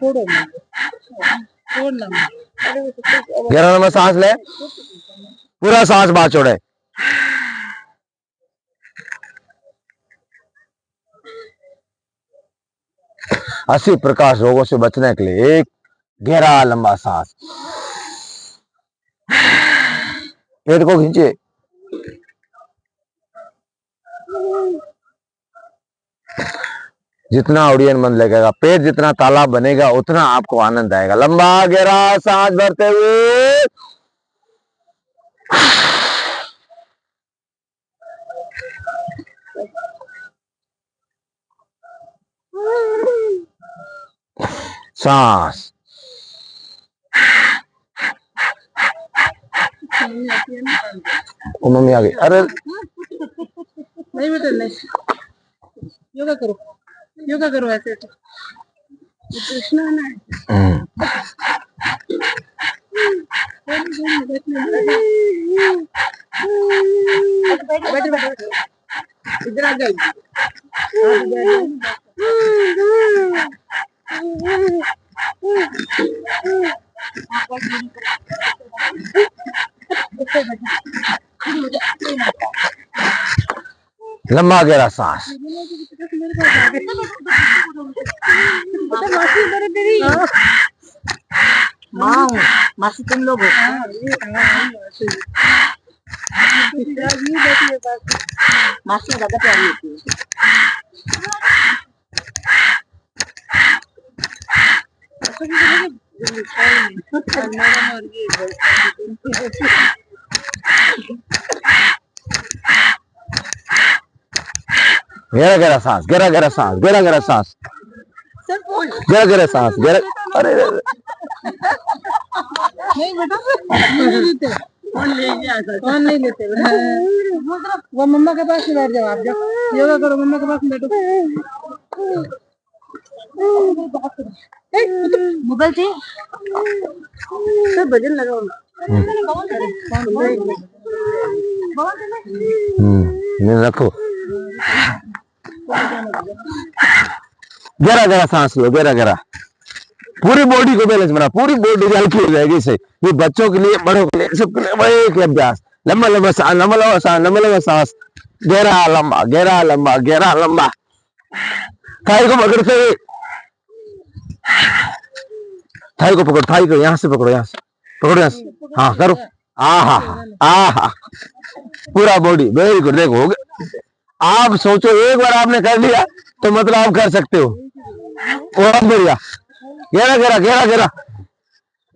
गहरा लंबा सांस ले, पूरा सांस बाहर छोड़े। अस्सी प्रकार रोगों से बचने के लिए एक गहरा लंबा सांस। पेट को खींचे, जितना ऑडियन मन लगेगा, पेट जितना तालाब बनेगा उतना आपको आनंद आएगा। लंबा गहरा सांस भरते हुए सांस। मम्मी आ गई। अरे नहीं बेटा नहीं, योगा करो, योगा करो ऐसे। कृष्णा ना इधर आ जाइए। लंबा गहरा सांस। मासी तुम लोग मासी ज्यादा प्यारी होती है। गहरा गहरा सांस, गहरा गहरा सांस, गहरा गहरा सांस, गहरा गहरा सांस, गहरा। अरे नहीं बेटा नहीं लेते, कौन नहीं लेते बेटा। वो मम्मा के पास ही बैठ जाओ, आप जाओ योगा करो, मम्मा के पास बैठो। मोबाइल से सब भजन लगाओ। रखो, गहरा गहरा सांस लो, गहरा गहरा। पूरी बॉडी को बैलेंस बना, पूरी बॉडी हल्की हो जाएगी इससे। ये बच्चों के लिए, बड़ों के लिए, सबके लिए एक अभ्यास। लंबा लंबा सांस, लंबा लंबा सांस, लंबा लंबा सांस, गहरा लंबा, गहरा लंबा, गहरा लंबा। थाई को पकड़ते हुए, थाई को पकड़ो, थाई को यहाँ से पकड़ो, यहाँ से पकड़ो, यहाँ से। हाँ करो। आहा आहा, पूरा बॉडी, वेरी गुड। देखो आप सोचो, एक बार आपने कर लिया तो मतलब आप कर सकते हो। बहुत बढ़िया, गहरा गहरा गहरा गहरा।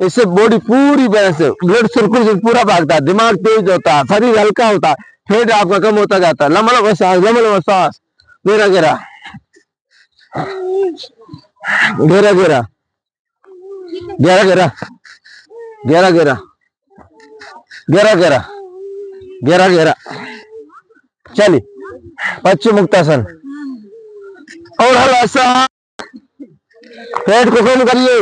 इससे बॉडी पूरी बैलेंस है, ब्लड सर्कुलेशन पूरा भागता है, दिमाग तेज होता है, शरीर हल्का होता है, फेट आपका कम होता जाता है। लंबा लंबा सांस, लंबा लंबा सांस, गहरा गहरा, गहरा गहरा, गहरा गहरा, गहरा गहरा, गहरा गहरा, गहरा गहरा। चलिए पश्चिम मुक्तासन। और हल्का सा पेट को कम करिए।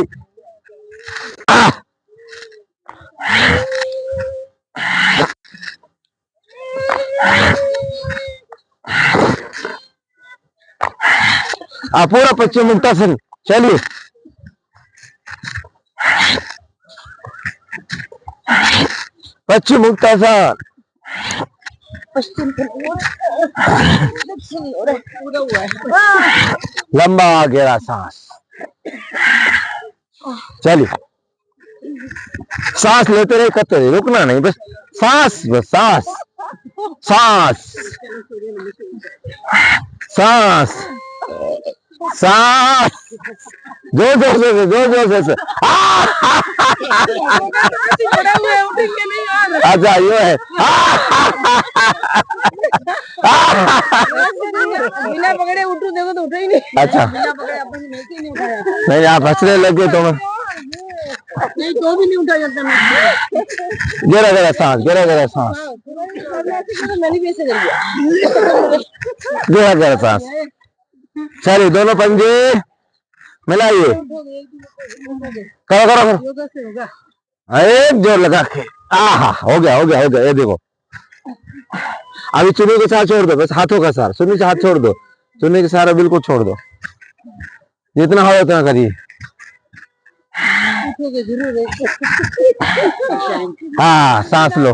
पूरा पश्चिम मुक्तासन। चलिए पश्चिम मुक्तासन। लंबा गहरा सांस। चलिए सांस लेते रहे, करते रहे, रुकना नहीं, बस सांस, बस सांस, सांस, सांस, सांस, जोर जोर से, जोर जोर से। अच्छा ये है। बिना पकड़े उठो, देखो तो उठा ही नहीं। अच्छा नहीं, आप हंसने लगे तो नहीं तो भी नहीं उठा जाता। गहरा गहरा सांस, गहरा गहरा सांस, गहरा गहरा सांस। चलिए दोनों पंजे मिलाइए, करो करो करो, एक जोर लगा के। आहा, हो गया हो गया हो गया। ये देखो अभी चुन्नी के साथ छोड़ दो, बस हाथों का सार, चुन्नी से हाथ छोड़ दो, चुन्नी के सारा बिल्कुल छोड़ दो, जितना हो उतना करिए। रखोगे जरूर हाँ सांस लो,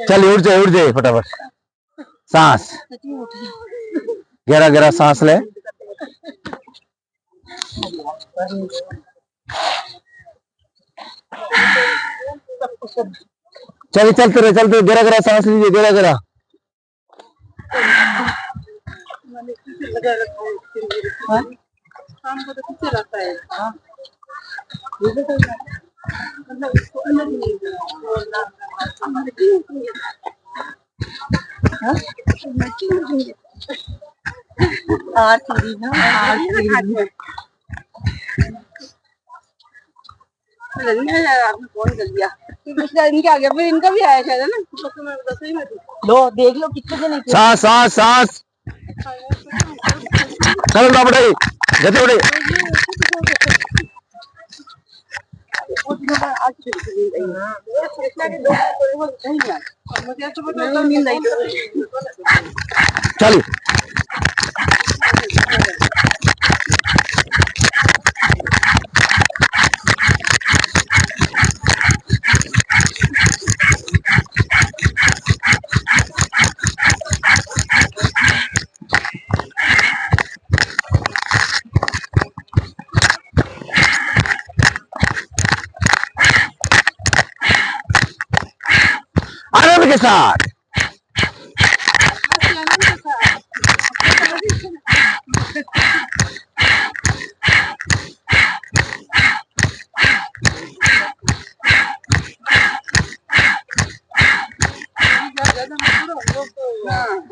चलिए उठ जाए फटाफट, सांस गहरा गहरा सांस ले। चलिए चलते रहे, गहरा गहरा सांस लीजिए, गहरा गहरा। शाम को तो किससे रहता है आपने फोन कर दिया इनके आगे, फिर इनका भी आया शायद है ना। लो देख लो कितने दिन सांस सांस सांस चलो ना बढ़ाई जैसे बढ़ाई। चलिए आनंद के साथ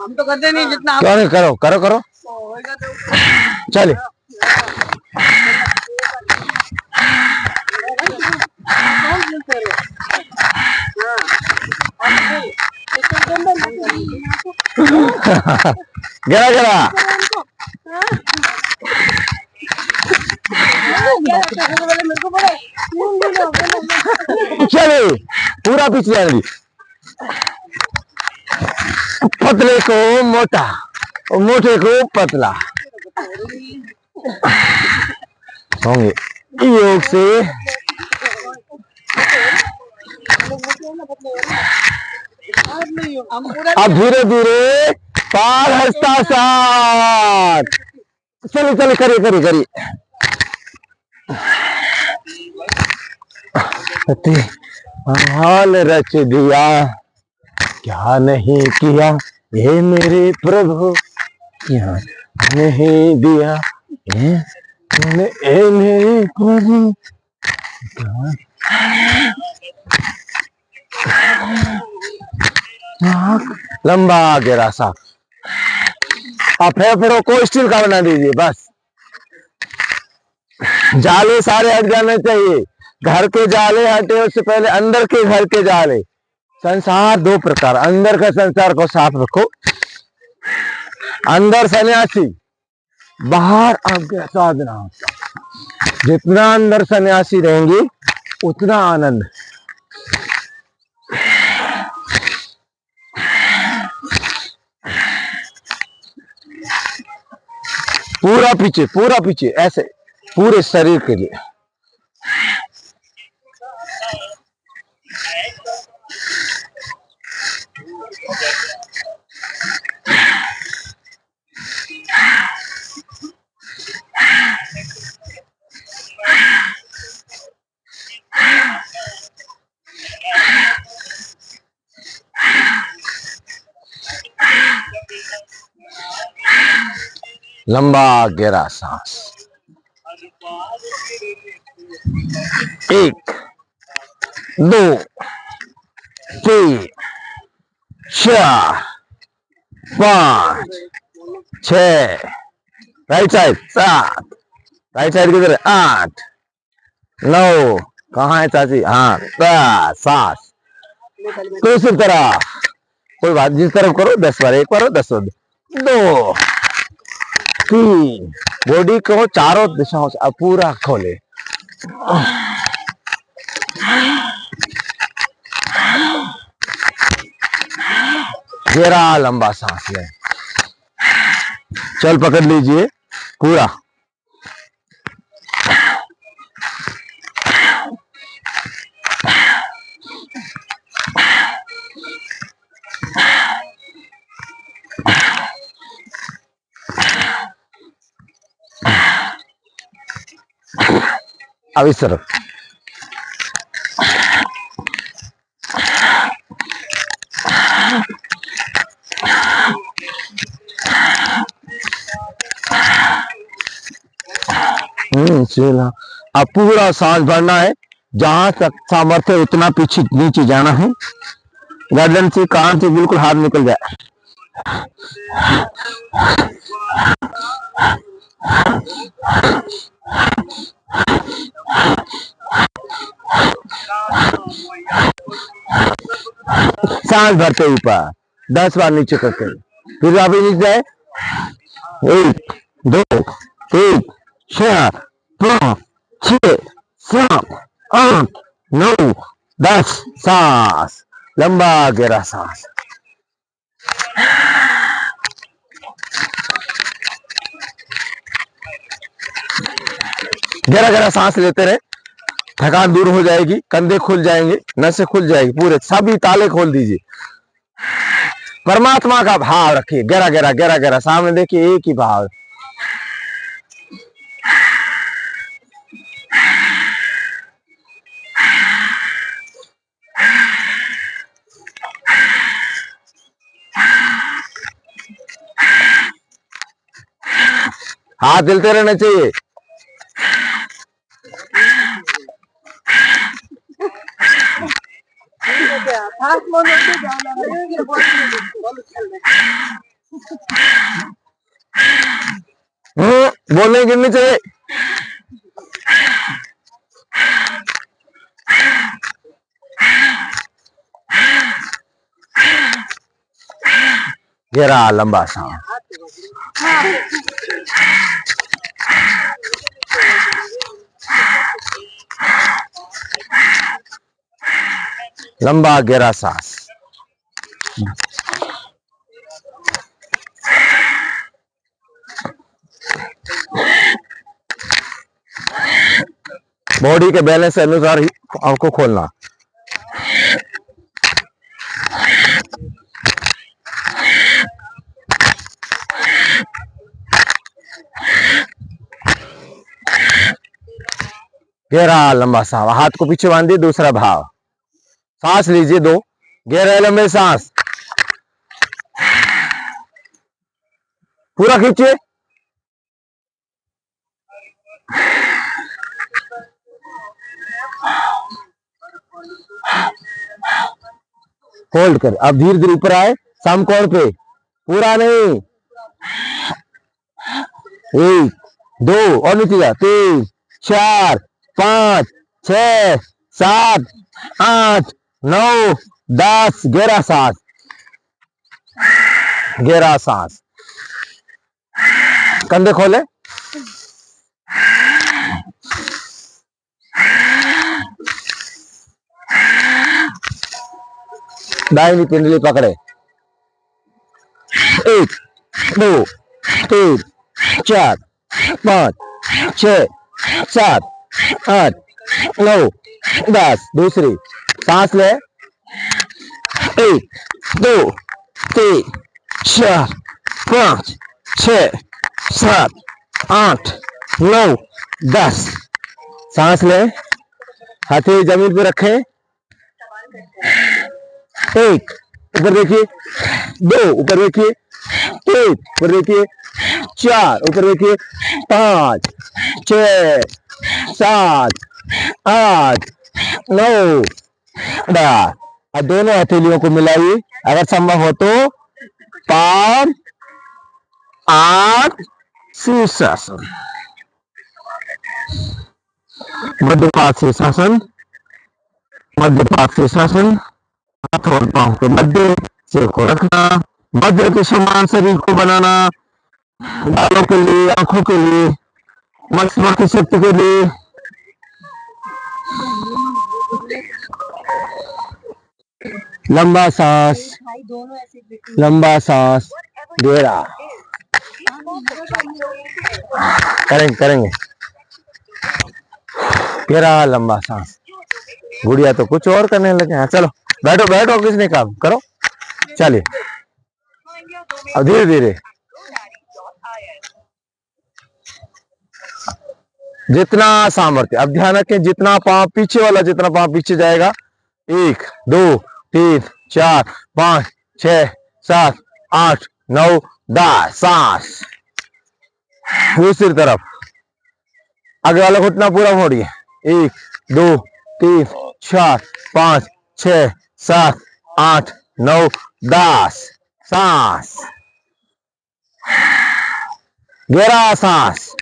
हम तो करते नहीं जितना क्यों नहीं, करो करो करो चलिए। गहरा गहरा चलिए पूरा पीछे आने, पतले को मोटा और मोटे को पतला होंगे योग से। अब धीरे धीरे पार हंसता साथ, चलिए चलिए करिए करिए करिए। हाल रच दिया क्या नहीं किया ये मेरे प्रभु, क्या नहीं दिया ये मेरे प्रभु। लंबा गहरा सा आप फेफड़ों को स्टील का बना दीजिए, बस जाले सारे हट जाने चाहिए। घर के जाले हटे उससे पहले अंदर के घर के जाले। संसार दो प्रकार, अंदर का संसार को साफ रखो, अंदर सन्यासी बाहर आज्ञा साधना। जितना अंदर सन्यासी रहेंगे उतना आनंद। पूरा पीछे ऐसे पूरे शरीर के लिए। लंबा गहरा सांस, 1 2 3 4 5 6, राइट साइड 7, राइट साइड किधर है 8 9, कहाँ है चाची, हाँ 10, सांस दूसरी तरफ, कोई बात जिस तरफ करो 10 बार, एक बार 10 बार, 2 3, बॉडी को चारों दिशाओं से पूरा खोले। गहरा लंबा सांस ले, चल पकड़ लीजिए पूरा। अब इस तरफ। चला। अब पूरा सांस भरना है, जहां तक सामर्थ्य उतना पीछे नीचे जाना है। गर्दन से कान से बिल्कुल हाथ निकल जाए। सांस भरते ऊपर 10 बार नीचे करते, फिर वापिस नीचे जाए। 1 2 3 4 5 6 7 8 9 10। सांस लंबा गहरा सांस। गहरा गहरा सांस लेते रहे, थकान दूर हो जाएगी, कंधे खुल जाएंगे, नसें खुल जाएगी, पूरे सभी ताले खोल दीजिए। परमात्मा का भाव रखिए, गहरा गहरा गहरा गहरा, सामने देखिए एक ही भाव। हाथ हिलते रहना चाहिए। बोलने गिरनी चाहिए। गहरा लंबा सांस। लंबा गहरा सांस। बॉडी के बैलेंस के अनुसार ही आंखों खोलना। गहरा लंबा सांस। हाथ को पीछे बांधिए, दूसरा भाव। सांस लीजिए 2 गहरे लंबे सांस। पूरा खींचिए। होल्ड कर। अब धीरे धीरे ऊपर आए, समकोण पे, पूरा नहीं। 1 2 और नीचे जा। 3 4 5 6 7 8 9 10। गहरा सांस, गहरा सांस। कंधे खोले। दाहिनी पिंडली पकड़े। 1 2 3 4 5 6 7 8 9 10। दूसरी सांस ले। 1 2 3 4 5 6 7 8 9 10। सांस ले। हाथी जमीन पे रखें। 1 ऊपर देखिए, 2 ऊपर देखिए, 3 ऊपर देखिए, 4 ऊपर देखिए, 5 6 7 8 9 10। अब दोनों हथेलियों को मिलाइए, अगर संभव हो तो। 5 8 शीर्षासन, मध्यपाद शीर्षासन, मध्यपाद शीर्षासन। हाथ और पांव के मध्य, सिर को रखना, वज्र के समान शरीर को बनाना। बालों के लिए, आंखों के लिए, मस्तिष्क की शक्ति के लिए। लंबा सांस, लंबा सांस, गहरा। करेंगे करेंगे। गहरा लंबा सांस। गुड़िया तो कुछ और करने लगे हैं। चलो बैठो बैठो, किसने काम करो। चलिए अब धीरे धीरे जितना सामर्थ्य, अब ध्यान रखें, जितना पांव पीछे वाला, जितना पांव पीछे जाएगा, 1 2 3 4 5 6 7 8 9 10, सांस। दूसरी तरफ आगे वाला घुटना पूरा मोड़िए, 1 2 3 4 5 6 7 8 9 10, सांस। गहरा सांस,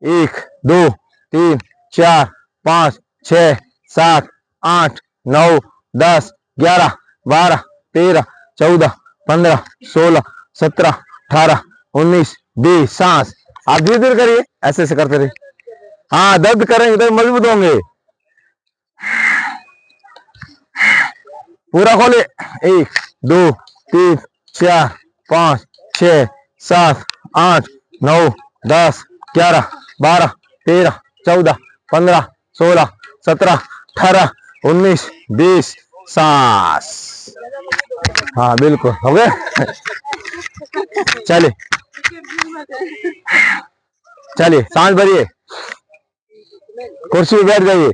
1 2 3 4 5 6 7 8 9 10 11 12 13 14 15 16 17 18 19 20, सांस। आप धीरे धीरे करिए, ऐसे ऐसे करते रहिए। हाँ, दर्द करेंगे तो मजबूत होंगे। पूरा खोलिए, 1 2 3 4 5 6 7 8 9 10 11 12 13 14 15 16 17 18 19 20, सांस। हाँ बिल्कुल हो गए। चलिए चलिए, सांस भरिए, कुर्सी पे बैठ जाइए।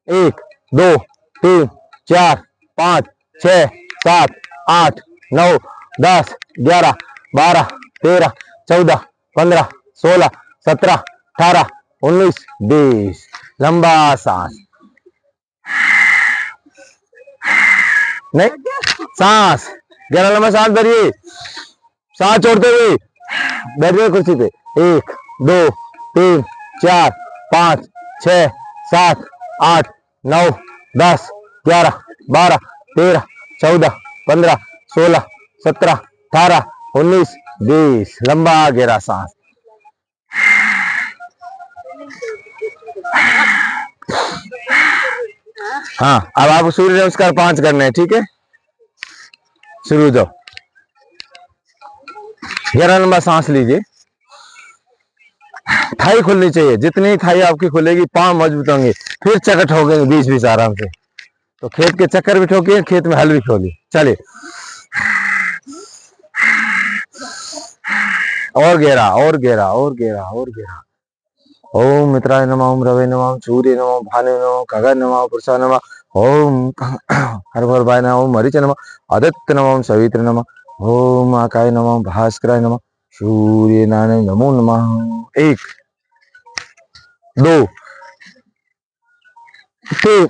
1 2 3 4 5 6 7 8 9 10 11 12 13 14 15 16 17 18 19 20, लंबा सांस। नहीं, सांस, गहरा लंबा सांस भरिए, सांस छोड़ते हुए बैठ गए कुर्सी पे। 1 2 3 4 5 6 7 8 9 10 11 12 13 14 15 16 17 18 19 20, लंबा गहरा सांस। हाँ, अब आपको सूर्य नमस्कार 5 करने हैं, ठीक है? शुरू हो जाओ। गहरा लंबा सांस लीजिए, थाई खुलनी चाहिए, जितनी थाई आपकी खुलेगी पांव मजबूत होंगे, फिर चक्कर ठोकेंगे 20-20 आराम से। तो खेत के चक्कर भी ठोकिए, खेत में हल भी खोलिए। चलिए, और गहरा और गहरा और गहरा और गहरा। ओम मित्राय नमः, ओम रवे नमः, ओम सूर्य नमः, भाने नमः, खगन नमः, पुरुषा नमः, ओम हरभरभाय नमः, ओम मरीच नमः, आदित्य नमः, ओम सवित्र नमः, ओम आकाय नमः, भास्कराय नमः, सूर्य नारायण नमो नमः। 1 2 3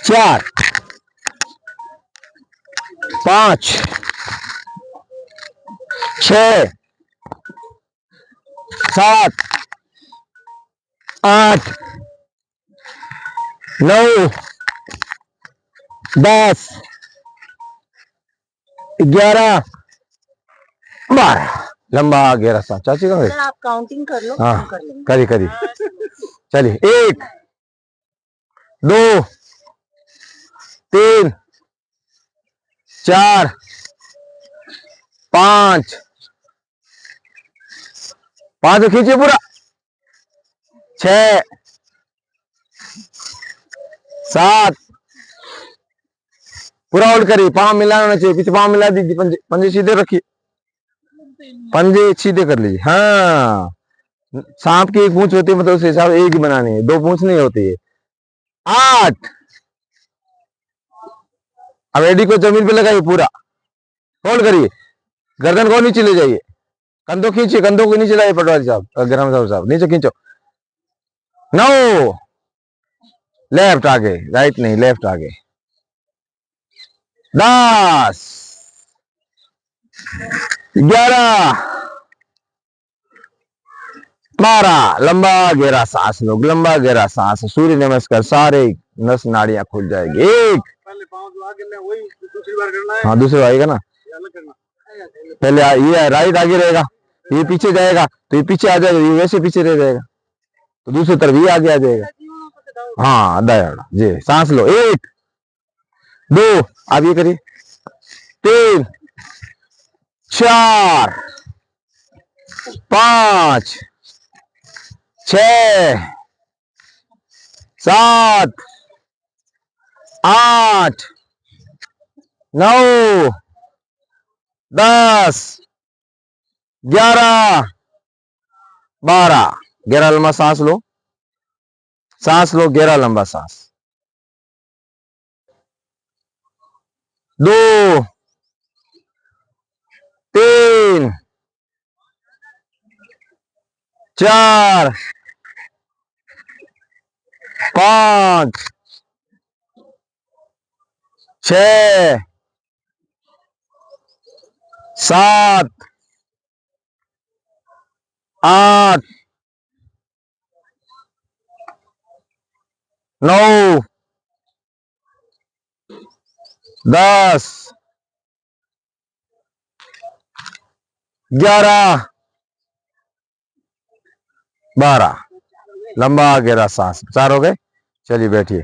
4 5 6 7 8 9 10 11 12, लंबा गहरा सांस। चाची कहाँ गई? आप काउंटिंग कर लो। हाँ, कर लेंगे। करी करी। चलिए, 1 2 3 4 5 5 खींचिए पूरा, 6 7 पूरा होल्ड करिए, पांव मिलाना चाहिए, पीछे पांव मिला दीजिए, पंजे पंजे सीधे रखिए, पंजे सीधे कर लीजिए। हाँ, सांप की एक पूंछ होती है, मतलब उस हिसाब से एक ही बनानी है, 2 पूंछ नहीं होती है। 8, अब एडी को जमीन पे लगाइए, पूरा होल्ड करिए, गर्दन को नीचे ले जाइए, कंधों खींचिए, कंधों को नीचे लाइए, पटवारी साहब, ग्राम साहब नीचे खींचो। 9, लेफ्ट आगे, राइट नहीं, लेफ्ट आगे। 10 11 12, लंबा गहरा सांस लो, लंबा गहरा सांस। सूर्य नमस्कार, सारे नस नाड़ियां खुल जाएगी। 1, पहले पाँव जो आगे ले, वही दूसरी बार करना है। हाँ दूसरा आएगा ना, अलग करना। पहले ये राइट आगे रहेगा, ये पीछे जाएगा, तो ये पीछे आ जाएगा, ये वैसे पीछे रह जाएगा, तो दूसरी तरफ ये आगे आ जाएगा। हाँ, दाया जी, सांस लो। 1 2, आप ये करिए, 3 4 5 6 7 8 9 10 11 12, गहरा लंबा सांस लो, सांस लो, गहरा लंबा सांस। 2 3 4 5 6 7 8 9 10 11 12। लंबा गहरा सांस। 4 हो गए। चलिए बैठिए।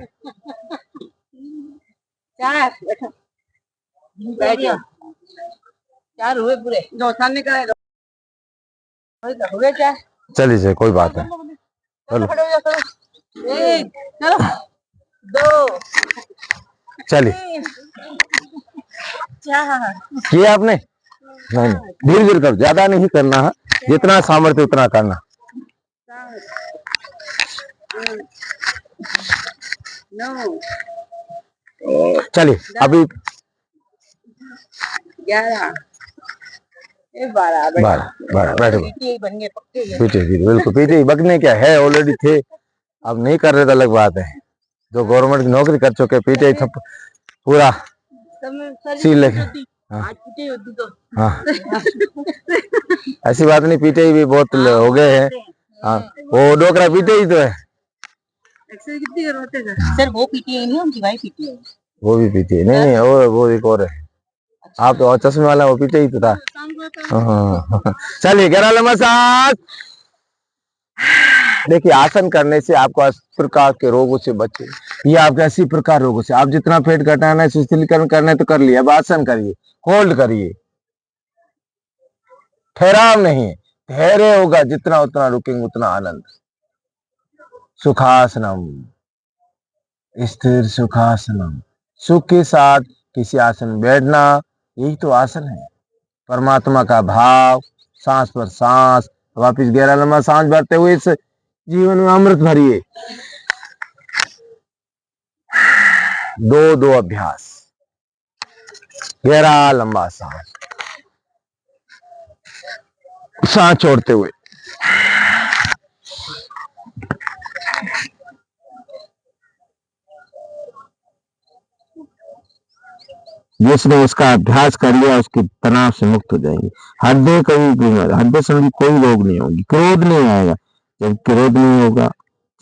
4 बैठो, बैठो। 4 हुए पूरे, जो सामने का हो गए 4। चलिए कोई बात नहीं। चलो खड़े हो जाओ, चलो 1 चलो 2 चलिए। 4 किया आपने? नहीं, धीरे धीरे करो, ज्यादा नहीं करना है, जितना सामर्थ्य उतना करना। 9 चलिए अभी 11 12 बैठो। बन गए पक्के। पीछे बिल्कुल पीछे बगने क्या है, ऑलरेडी थे, अब नहीं कर रहे तो अलग बात है। जो गवर्नमेंट की नौकरी कर चुके पीछे ही पूरा सील लगे। हाँ ऐसी बात नहीं, पीटे ही भी बहुत हो गए हैं। हाँ वो डोकरा पीटे ही तो है। सर वो पीटी है नहीं, उनकी वाइफ पीटी है। वो भी पीती है। नहीं वो एक और है। आप तो चश्मे वाला वो पीछे ही तो था। हाँ चलिए गहरा लंबा सांस। देखिए आसन करने से आपको 80 प्रकार के रोगों से बचे। ये आपके 80 प्रकार रोगों से, आप जितना पेट घटाना है, शिथिलीकरण करना है तो कर लिया। अब आसन करिए, होल्ड करिए, ठहराव नहीं है, धैर्य होगा जितना उतना रुकेंगे उतना आनंद। सुखासनम, स्थिर सुखासनम, सुख के साथ किसी आसन में बैठना, यही तो आसन है। परमात्मा का भाव, सांस पर सांस, वापिस गहरा लंबा सांस भरते हुए इस जीवन में अमृत भरिए। 2 अभ्यास। गहरा लंबा सांस, सांस छोड़ते हुए। जिसने उसका अभ्यास कर लिया उसके तनाव से मुक्त हो जाएंगे। हृदय हृदय संबंधी कोई रोग नहीं होगी, क्रोध नहीं आएगा। जब क्रोध नहीं होगा,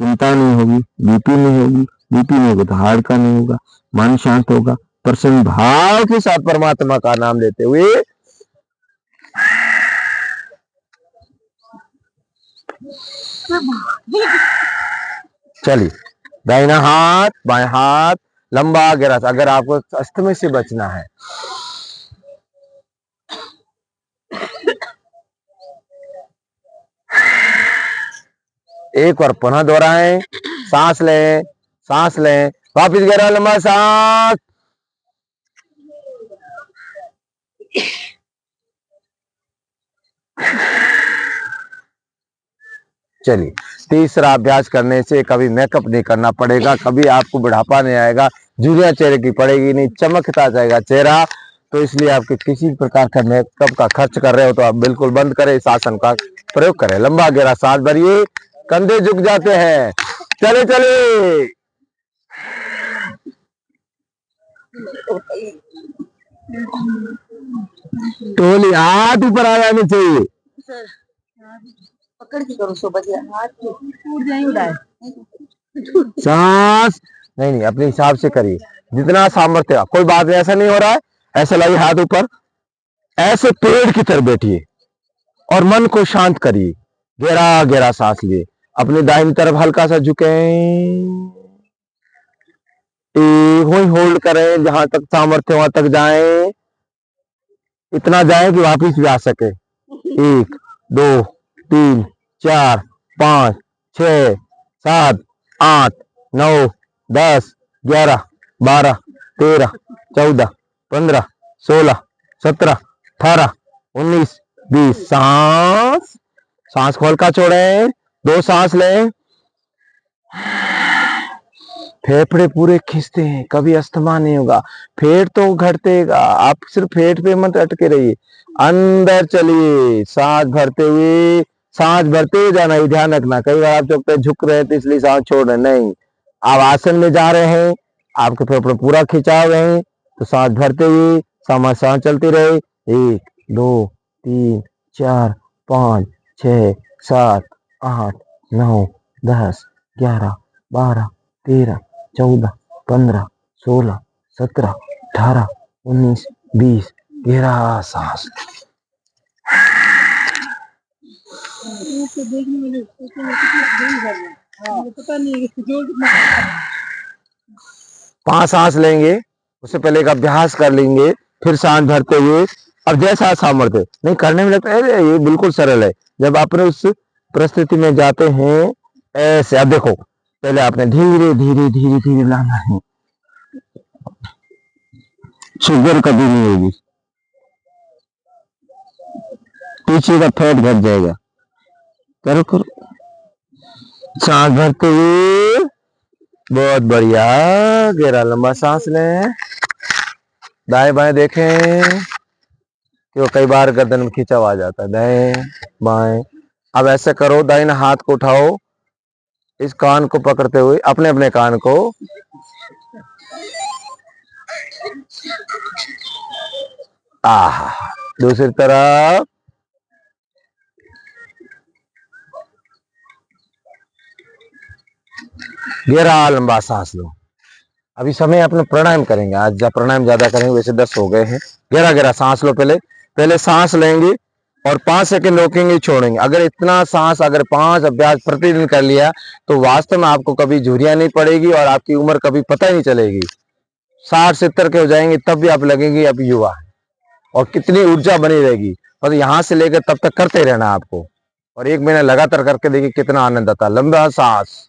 चिंता नहीं होगी, बीपी नहीं होगी, बीपी नहीं होगा तो हार्ट का नहीं होगा, मन शांत होगा। प्रसन्न भाव के साथ परमात्मा का नाम लेते हुए चलिए दाहिना हाथ बाएं हाथ लंबा गहरा। अगर आपको अस्थमा से बचना है, एक बार पुनः दोहराएं। सांस लें, सांस लें, वापिस गहरा लंबा सांस। चलिए तीसरा अभ्यास करने से कभी मेकअप नहीं करना पड़ेगा, कभी आपको बुढ़ापा नहीं आएगा, झुर्रियां चेहरे की पड़ेगी नहीं, चमकता जाएगा चेहरा। तो इसलिए आपके किसी प्रकार का मेकअप का खर्च कर रहे हो तो आप बिल्कुल बंद करें, इस आसन का प्रयोग करें। लंबा गहरा सांस भरिए, कंधे झुक जाते हैं। चले चले टोली हाथ ऊपर आ जाने चाहिए। पकड़ के करो, सो बजे हाथ टूट जाएंगे। सांस नहीं अपने हिसाब से करिए, जितना सामर्थ्य। कोई बात नहीं, ऐसा नहीं हो रहा है, ऐसे लाइए हाथ ऊपर, ऐसे पेड़ की तरफ बैठिए और मन को शांत करिए। गहरा गहरा सांस लिए, अपनी दाहिनी तरफ हल्का सा झुके, वही होल्ड करें, जहां तक सामर्थ्य वहां तक जाएं, इतना जाएं कि वापिस भी आ सके। 1 2 3 4 5 6 7 8 9 10 11 12 13 14 15 16 17 18 19 20। सांस खोल का छोड़े, 2 सांस लें, फेफड़े पूरे खींचते हैं, कभी अस्थमा नहीं होगा। पेट तो घटतेगा, आप सिर्फ पेट पे मत अटके रहिए, अंदर चलिए, सांस भरते हुए जाना, ये ध्यान रखना। कई बार आप चुपते झुक रहे हैं तो इसलिए सांस छोड़ रहे, नहीं, आप आसन में जा रहे हैं, आपके फेफड़े पूरा खिंचाव रहे, तो सांस भरते हुए सांस चलती रहे। 1 2 3 4 5 6 7 8 9 10 11 12 13 14 15 16 17 18 19 20। गहरा सांस। उसको देखने में उसको कितना देरी कर रहा है, मुझे पता नहीं है कि जोर कितना करता है। 5 सांस लेंगे, उससे पहले एक अभ्यास कर लेंगे, फिर सांस भरते हुए। अब जैसा सामर्थ्य नहीं, करने में लगता है अरे ये बिल्कुल सरल है। जब आपने उस परिस्थिति में जाते हैं ऐसे, अब देखो, पहले आपने धीरे धीरे धीरे धीरे लाना है, शुगर कभी नहीं होगी, पीछे का फैट घट जाएगा। करो करो, सांस भरते हुए, बहुत बढ़िया, गहरा लंबा सांस लें, दाएं बाएं देखें, क्यों कई बार गर्दन में खिंचाव आ जाता है, दाएं बाएं। अब ऐसे करो, दाहिने हाथ को उठाओ, इस कान को पकड़ते हुए, अपने अपने कान को, आहा, दूसरी तरफ, गहरा लंबा सांस लो। अभी समय अपने प्राणायाम करेंगे, आज जब प्राणायाम ज्यादा करेंगे, वैसे 10 हो गए हैं। गहरा गहरा सांस लो, पहले पहले सांस लेंगे और 5 सेकंड रोकेंगे, छोड़ेंगे। अगर इतना सांस, अगर 5 अभ्यास प्रतिदिन कर लिया तो वास्तव में आपको कभी झुर्रियां नहीं पड़ेगी और आपकी उम्र कभी पता ही नहीं चलेगी। 60-70 के हो जाएंगे तब भी आप लगेंगे अब युवा है, और कितनी ऊर्जा बनी रहेगी। और यहां से लेकर तब तक करते रहना आपको, और 1 महीना लगातार करके देखिए कितना आनंद आता है। लंबा सांस,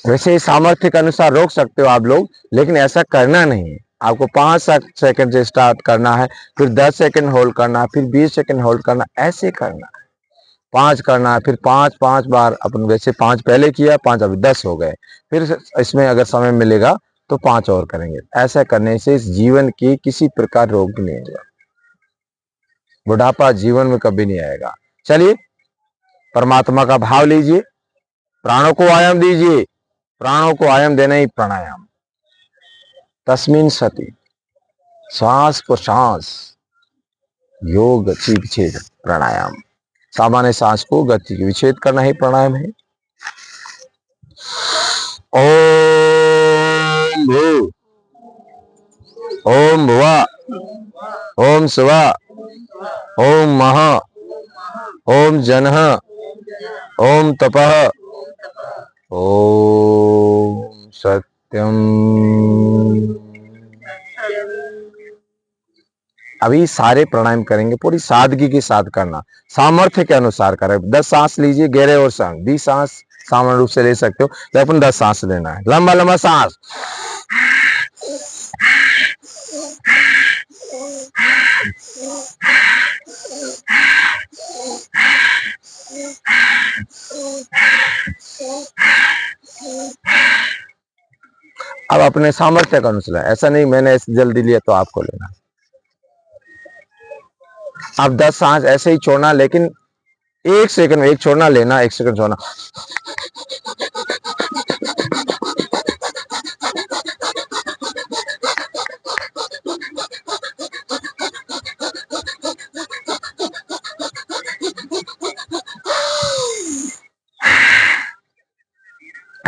वैसे सामर्थ्य के अनुसार रोक सकते हो आप लोग, लेकिन ऐसा करना नहीं है। आपको 5 सेकंड से स्टार्ट करना है, फिर 10 सेकंड होल्ड करना है, फिर 20 सेकंड होल्ड करना, ऐसे करना है। 5 करना है, फिर 5 बार अपन, वैसे 5 पहले किया, 5 अभी 10 हो गए। फिर इसमें अगर समय मिलेगा तो 5 और करेंगे। ऐसा करने से इस जीवन की किसी प्रकार रोग नहीं होगा, बुढ़ापा जीवन में कभी नहीं आएगा। चलिए, परमात्मा का भाव लीजिए, प्राणों को आयाम दीजिए, प्राणों को आयाम देना ही प्राणायाम। तस्मिन सति, श्वास प्रश्वास योग गति विच्छेद प्राणायाम। सामान्य सांस को गति की विच्छेद करना ही प्राणायाम है। ओम भू, ओम भुवा, ओम शिवा, ओम महा, ओम जनः, ओम तपः, ओम सत्यम। अभी सारे प्राणायाम करेंगे, पूरी सादगी के साथ करना, सामर्थ्य के अनुसार करें। 10 सांस लीजिए, गहरे और सांस, 20 सांस सामान्य रूप से ले सकते हो, तो अपन 10 सांस लेना है। लंबा लंबा सांस, अब अपने सामर्थ्य का अनुसार, ऐसा नहीं मैंने जल्दी लिया तो आपको लेना। अब 10 सांस ऐसे ही छोड़ना, लेकिन 1 सेकंड में 1 छोड़ना, लेना 1 सेकंड छोड़ना।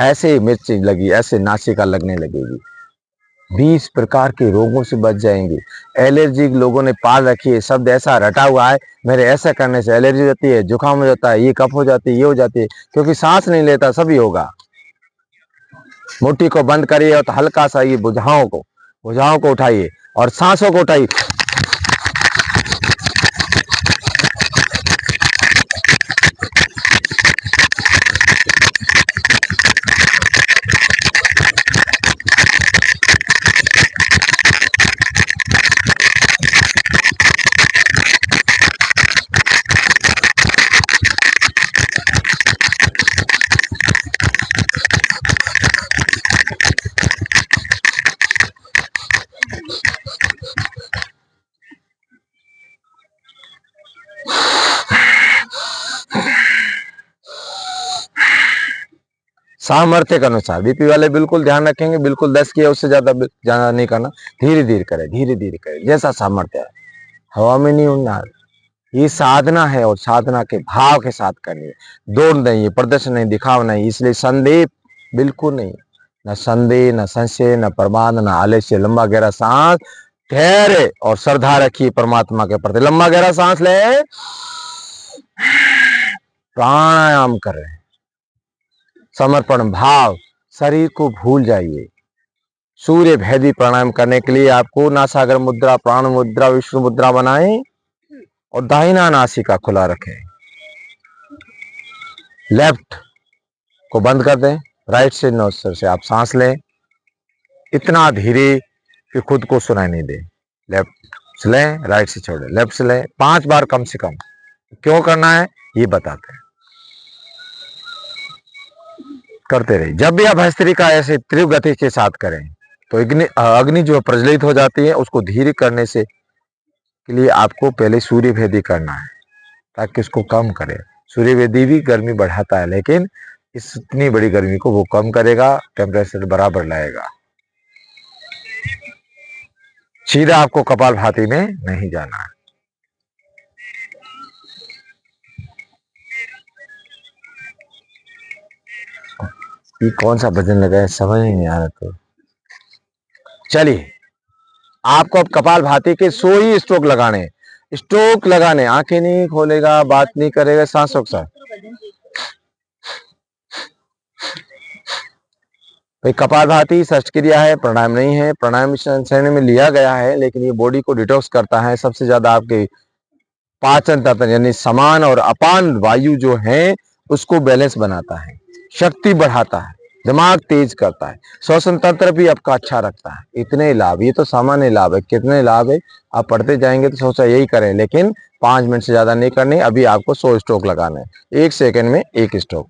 ऐसे मिर्ची लगी, ऐसे नासिका लगने लगेगी। 20 प्रकार के रोगों से बच जाएंगे। एलर्जिक लोगों ने पाल रखी है, शब्द ऐसा रटा हुआ है, मेरे ऐसा करने से एलर्जी होती है, जुकाम हो जाता है, ये कफ हो जाती है, ये हो जाती है, क्योंकि सांस नहीं लेता सभी होगा। मुट्ठी को बंद करिए और तो हल्का सा ये भुजाओं को उठाइए और सांसों को उठाइए। सामर्थ्य के अनुसार बीपी वाले बिल्कुल ध्यान रखेंगे, बिल्कुल 10 किया उससे ज्यादा नहीं करना, धीरे धीरे करें जैसा सामर्थ्य है। हवा में नहीं उड़ना, ये साधना है और साधना के भाव के साथ करनी है। दौड़ नहीं है, प्रदर्शन नहीं, दिखावा नहीं, इसलिए संदेह बिल्कुल नहीं, न संदेह, न संशय, न प्रमाद, न आलस्य। लंबा गहरा सांस, ठहरे और श्रद्धा रखिए परमात्मा के प्रति। लंबा गहरा सांस ले, प्राणायाम कर रहे हैं, समर्पण भाव, शरीर को भूल जाइए। सूर्य भेदी प्राणायाम करने के लिए आपको नासागर मुद्रा, प्राण मुद्रा, विष्णु मुद्रा बनाएं और दाहिना नासिका खुला रखें। लेफ्ट को बंद कर दें, राइट से नोस्ट्रल से आप सांस लें, इतना धीरे कि खुद को सुनाई नहीं दे। लेफ्ट से लें, राइट से छोड़ें, लेफ्ट से लें, 5 बार कम से कम। क्यों करना है ये बताते हैं, करते रहिए। जब भी आप भस्त्रिका ऐसे तीव्र गति के साथ करें तो अग्नि जो प्रज्वलित हो जाती है, उसको धीरे करने से के लिए आपको पहले सूर्य भेदी करना है ताकि उसको कम करे। सूर्य भेदी भी गर्मी बढ़ाता है, लेकिन इतनी बड़ी गर्मी को वो कम करेगा, टेम्परेचर बराबर लाएगा। सीधा आपको कपालभाति में नहीं जाना है। ये कौन सा भजन लगा है समझ नहीं आ रहा। तो चलिए, आपको अब कपालभाति के 100 ही स्ट्रोक लगाने, आंखें नहीं खोलेगा, बात नहीं करेगा, सांसों के साथ। भाई कपालभाति षष्ठ क्रिया है, प्राणायाम नहीं है। प्राणायाम श्रेणी में लिया गया है, लेकिन ये बॉडी को डिटॉक्स करता है। सबसे ज्यादा आपके पाचन तंत्र यानी समान और अपान वायु जो है उसको बैलेंस बनाता है, शक्ति बढ़ाता है, दिमाग तेज करता है, श्वसन तंत्र भी आपका अच्छा रखता है। इतने लाभ, ये तो सामान्य लाभ है। कितने लाभ है आप पढ़ते जाएंगे तो सोचा यही करें, लेकिन 5 मिनट से ज्यादा नहीं करनी। अभी आपको 100 स्ट्रोक लगाना है, 1 सेकंड में 1 स्ट्रोक।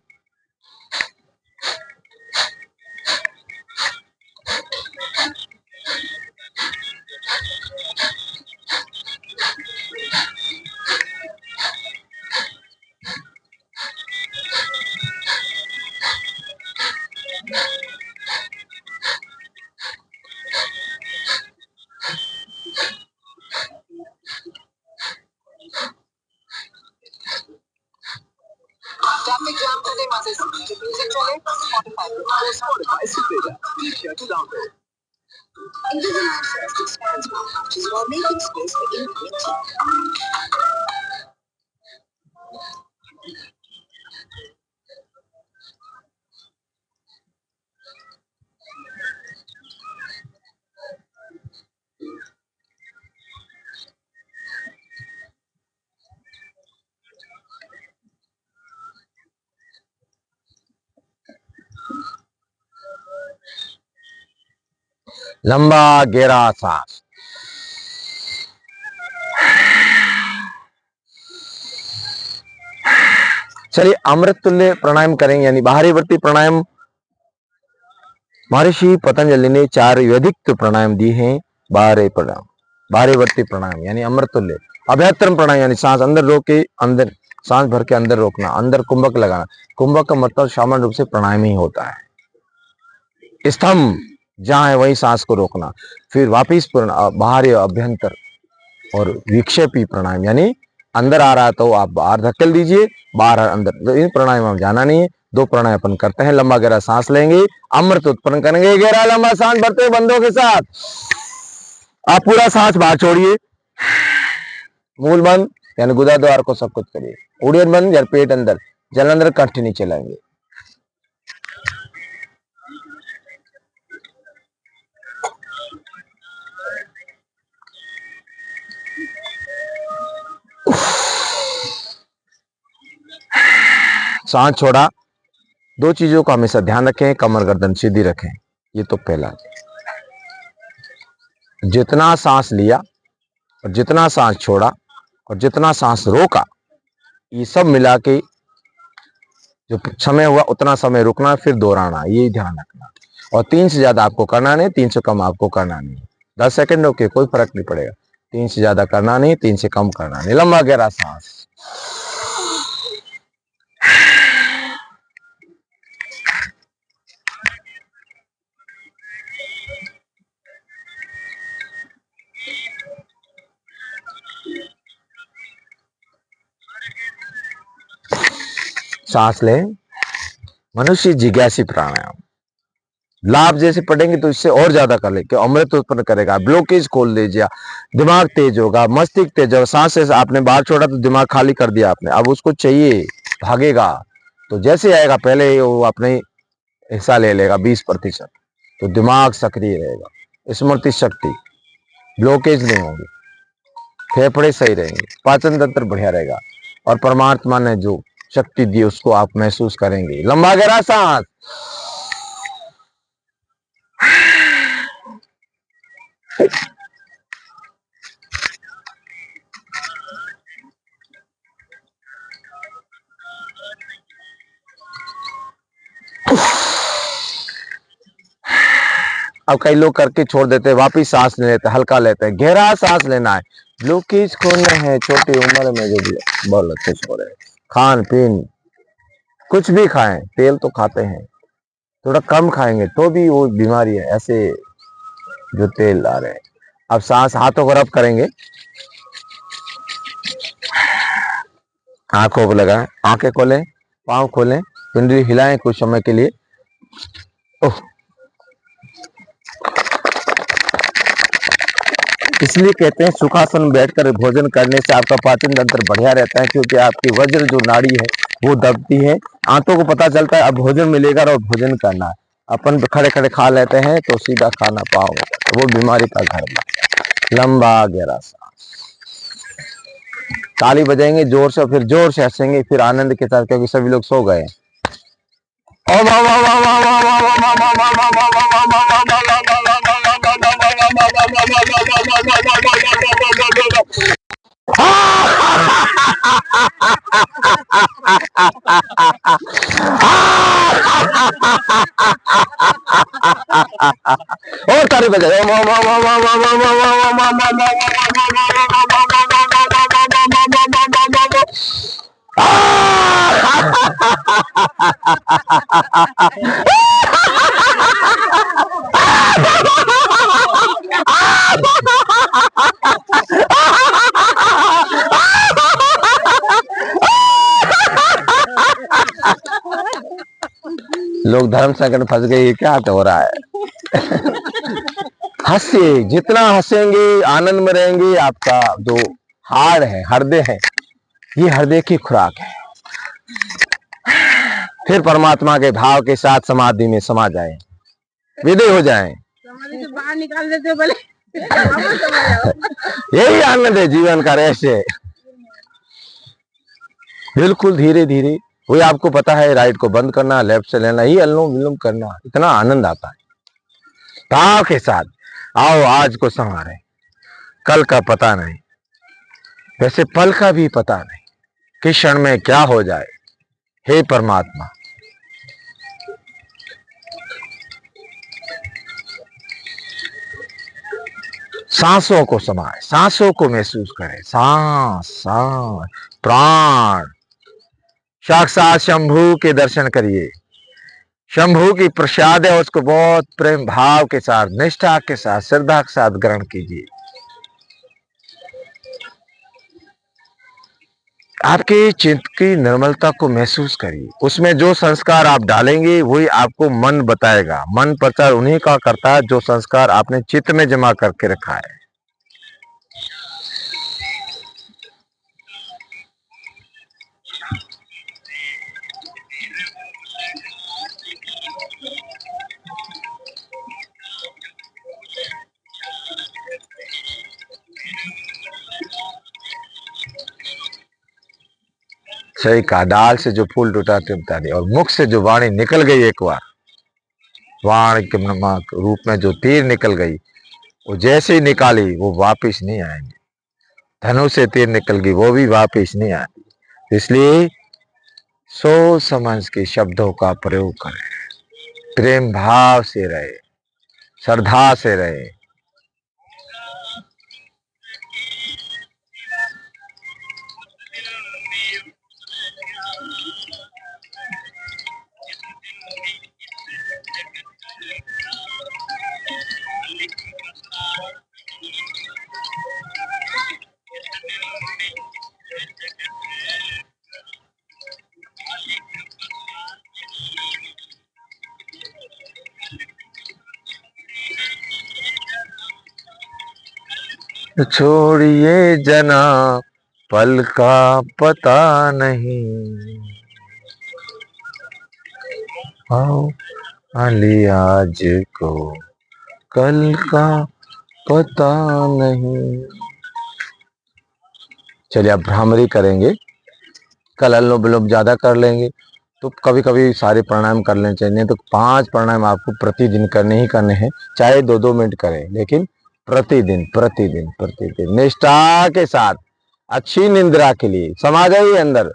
ट्रैफिक जाम करने वाले म्यूजिक चले Spotify Super. Be sure to download. Invisalign first expands mouth arches while making space for incoming teeth. लंबा गहरा सांस, चलिए अमृत तुल्य प्राणायाम करेंगे, यानी बाहरी वर्ती प्राणायाम। महर्षि पतंजलि ने 4 वैदिक प्राणायाम दिए हैं। बाहरी वर्ती प्राणायाम यानी अमृत तुल्य। अभ्यंतर प्राणायाम यानी सांस अंदर रोक के अंदर, सांस भर के अंदर रोकना, अंदर कुंभक लगाना। कुंभक का मतलब सामान्य रूप से प्राणायाम ही होता है। स्तंभ जहां है वहीं सांस को रोकना, फिर वापिस बाहरी अभ्यंतर और विक्षेपी प्राणायाम यानी अंदर आ रहा है तो आप बाहर धकेल दीजिए, बाहर अंदर। तो इन प्राणायाम में जाना नहीं है, दो प्राणायाम अपन करते हैं। लंबा गहरा सांस लेंगे, अमृत उत्पन्न करेंगे। गहरा लंबा सांस भरते हुए बंदों के साथ आप पूरा सांस बाहर छोड़िए, मूल बंद यानी गुदा द्वार को सब कुछ करिए, उड़ियन बंद यानी पेट अंदर, जल अंदर, कंठ नीचे लाएंगे। सांस छोड़ा। दो चीजों का हमेशा ध्यान रखें, कमर गर्दन सीधी रखें, ये तो पहला। जितना सांस लिया और जितना सांस छोड़ा और जितना सांस रोका, ये सब मिला के जो समय हुआ उतना समय रुकना, फिर दोहराना, ये ध्यान रखना। और 3 से ज्यादा आपको करना नहीं, 3 से कम आपको करना नहीं। 10 सेकंड ओके, कोई फर्क नहीं पड़ेगा। 3 से ज्यादा करना नहीं, 3 से कम करना नहीं। लंबा गहरा सांस। सांस लें। मनुष्य जिज्ञासी प्राणायाम लाभ जैसे पढ़ेंगे तो इससे और ज्यादा कर ले, अमृत उत्पन्न करेगा, ब्लॉकेज खोल दीजिए, दिमाग तेज होगा, मस्तिष्क तेज होगा। सांस से आपने बाहर छोड़ा तो दिमाग खाली कर दिया आपने, अब उसको चाहिए, भागेगा। तो जैसे आएगा पहले वो अपने हिस्सा ले लेगा 20%, तो दिमाग सक्रिय रहेगा, स्मृति शक्ति, ब्लॉकेज नहीं होगी, फेफड़े सही रहेंगे, पाचन तंत्र बढ़िया रहेगा, और परमात्मा ने जो शक्ति दी उसको आप महसूस करेंगे। लंबा गहरा सांस। अब कई लोग करके छोड़ देते हैं, वापिस सांस ले लेते हैं, हल्का लेते हैं। गहरा सांस लेना है, ब्लॉकेज खोलना है। छोटी उम्र में जो बहुत अच्छे सो रहे, खान पीन कुछ भी खाएं, तेल तो खाते हैं, थोड़ा कम खाएंगे तो भी वो बीमारी है, ऐसे जो तेल आ रहे हैं। अब सांस, हाथों को रब करेंगे, आंखों को लगाएं, आंखें खोलें, पांव खोलें, पिंडली हिलाएं कुछ समय के लिए। ओह, इसलिए कहते हैं सुखासन में बैठकर भोजन करने से आपका पाचन तंत्र बढ़िया रहता है, क्योंकि आपकी वज्र जो नाड़ी है वो दबती है। आंतों को पता चलता है अब भोजन मिलेगा और भोजन करना है। अपन खड़े खड़े खा लेते हैं तो सीधा खाना पाओ, वो बीमारी का घर है। लंबा गहरा सांस। ताली बजाएंगे जोर से, फिर जोर से हंसेंगे, फिर आनंद के साथ, क्योंकि सभी लोग सो गए। और ताली बजाए। लोग धर्म संकट फंस गए, ये क्या हो रहा है। हंसिए, जितना हंसेंगे आनंद में रहेंगे। आपका जो हाड़ है, हृदय है, ये हृदय की खुराक है। फिर परमात्मा के भाव के साथ समाधि में समा जाए, विदय हो जाए, समाधि से बाहर निकाल देते बोले। यही आनंद है, जीवन का रहस्य। बिल्कुल धीरे धीरे, वही आपको पता है, राइट को बंद करना, लेफ्ट से लेना, ही अनुलोम विलोम करना, इतना आनंद आता है। भाव के साथ आओ, आज को संवारे, कल का पता नहीं, वैसे पल का भी पता नहीं, किस क्षण में क्या हो जाए। हे परमात्मा, सांसों को समाए, सांसों को महसूस करें। सांस सांस, प्राण। साक्षात शंभू के दर्शन करिए। शंभू की प्रसाद है, उसको बहुत प्रेम भाव के साथ, निष्ठा के साथ, श्रद्धा के साथ ग्रहण कीजिए। आपके चित्त की निर्मलता को महसूस करिए। उसमें जो संस्कार आप डालेंगे वही आपको मन बताएगा। मन प्रचार उन्हीं का करता है जो संस्कार आपने चित्त में जमा करके रखा है। सही कहा, डाल से जो फूल टूटा टूटता नहीं, और मुख से जो वाणी निकल गई एक बार, वाणी के रूप में जो तीर निकल गई, वो जैसे ही निकाली वो वापिस नहीं आएंगे। धनुष से तीर निकल गई वो भी वापिस नहीं आती। इसलिए सोच समझ के शब्दों का प्रयोग करें, प्रेम भाव से रहे, श्रद्धा से रहे। छोड़िए जना पल का पता नहीं, आओ अली आज को कल का पता नहीं। चलिए अब भ्रामरी करेंगे, कल अनुलोम विलोम ज्यादा कर लेंगे तो कभी कभी सारे प्राणायाम कर लेने चाहिए। तो 5 प्राणायाम आपको प्रतिदिन करने ही करने हैं, चाहे 2-2 मिनट करें, लेकिन प्रतिदिन प्रतिदिन प्रतिदिन निष्ठा के साथ अच्छी निंद्रा के लिए। समा जाइए अंदर।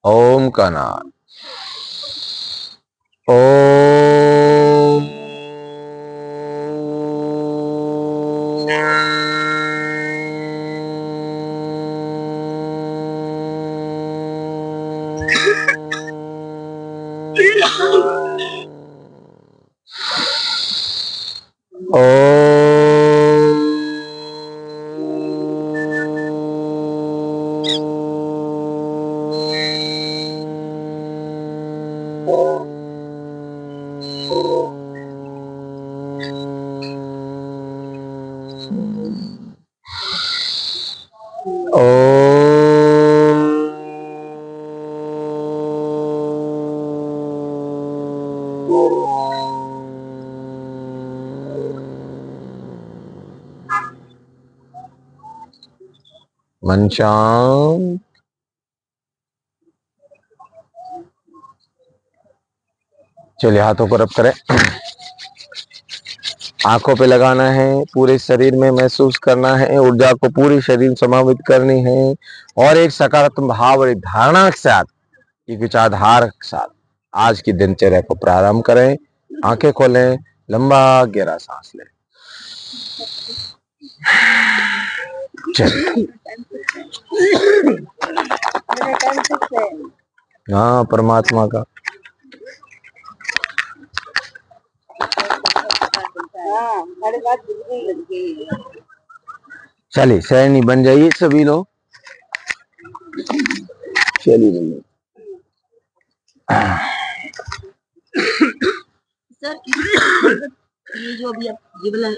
ओम का नाम, ओम मन शांत। चलिए हाथों को रब करें, आंखों पे लगाना है, पूरे शरीर में महसूस करना है, ऊर्जा को पूरी शरीर समावित करनी है और एक सकारात्मक भाव और एक धारणा के साथ, एक विचारधारा के साथ आज की दिनचर्या को प्रारंभ करें। आंखें खोलें, लंबा गहरा सांस लें। चलिए, हाँ परमात्मा का। चलिए सैनी बन जाइए सभी लोग। चलिए सर ये जो अभी आप ये वाला